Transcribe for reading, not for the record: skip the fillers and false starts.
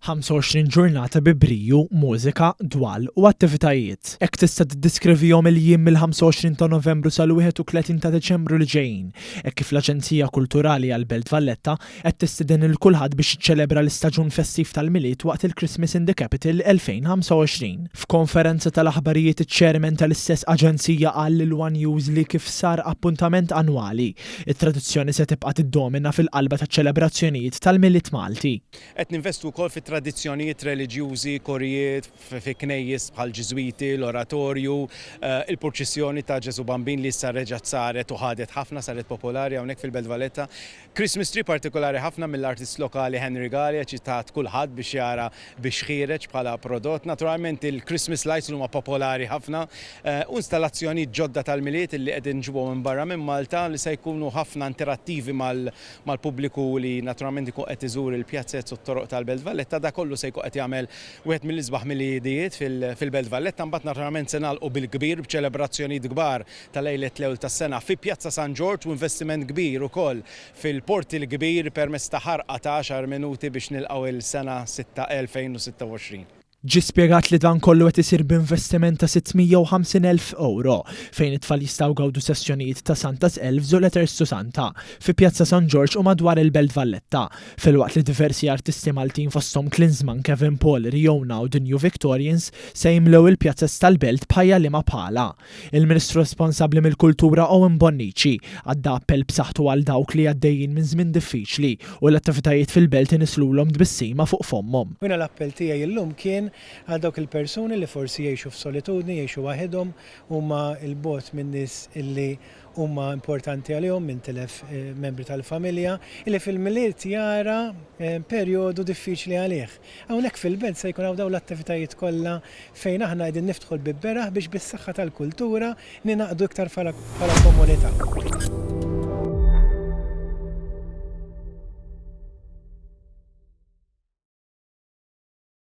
25 ġurnata bi briju, mużika, dwal u attivitajiet. Hekk tista' tiddiskrivihom il-jiem mill-25 ta' Novembru sal-31 ta' Deċembru li ġejjin. Hekk kif l-Aġenzija Kulturali għall-Belt Valletta qed tistiden lil kulħadd biex jiċċelebra l-istaġun festiv tal-miliet waqt il-Christmas in the Capital 2025. F'konferenza tal-aħbarijiet iċ-Chairman tal-istess aġenzija qal lil One News li kif sar appuntament annwali, it-tradizzjoni se tibqa' tiddomina fil-qalba taċ-ċelebrazzjonijiet tal-miliet Malti. Qed ninvestu wkoll fit-tradizzjonijiet reliġjużi, korijiet fi knejjes bħal Ġiżwiti, l-oratorju, il-purċissjoni ta' Ġesu Bambin li issa reġgħet saret u ħadet ħafna, saret popolari hawnhekk fil-Belt Valletta. Christmas tree partikolari ħafna mill-artist lokali Henry Gallia ċitat kulħadd biex jara biex ħireġ bħala prodott. Naturalment il-Christmas lights huma popolari ħafna u installazzjonijiet ġodda tal-miliet li qegħdin ġibhom minn barra minn Malta li se jkunu ħafna interattivi mal-pubbliku li naturalment ikun qed iżur il-pjazzett u t-toroq tal-Belt Valletta. Da kollu se jkun qed jagħmel wieħed mill-isbaħ mill-idijiet fil-Belt Valletta. Mbagħad naturalment se nagħlqu bil-kbir b'ċelebrazzjonijiet kbar tal-lejlet l-ewwel tas-sena fi Pjazza San George u investiment kbir ukoll fil-Porti l-kbir permezz ta' ħarqa ta' 10 minuti biex nilqgħu il-sena 2026. Ġi spjegat li dan kollu qed isir b'investiment ta' €650,000 fejn it-tfal jistgħu gawdu sessjonijiet ta' Santa's Elves u Letters to Santa fi Pjazza San George u madwar il-Belt Valletta, filwaqt li diversi artisti Maltin fosthom Klinsmann, Kevin Paul, Riona u The New Victorians se jimlew il-pjazzas tal-Belt bħajja li ma bħala. Il-Ministru responsabbli mill-Kultura Owen Bonnici għadda appell b'saħħtu għal dawk li għaddejjin minn żmien diffiċli u l-attivitajiet fil-Belt inislulhom tbissima fuq fommhom. Jiena l-appell tiegħi llum kien għal dawk il-persuni li forsi jgħixu f'solitudni, jgħixu waħedhom, huma l-bogħod minn nies illi huma importanti għalihom minn telef membri tal-familja, illi fil-miliet jara perjodu diffiċli għalih. Hawnhekk fil-Belt se jkun hawn dawn l-attivitajiet kollha fejn aħna qegħdin niftħu l-bibberaħ biex bis-saħħa tal-kultura ninaqdu iktar bħala komunità.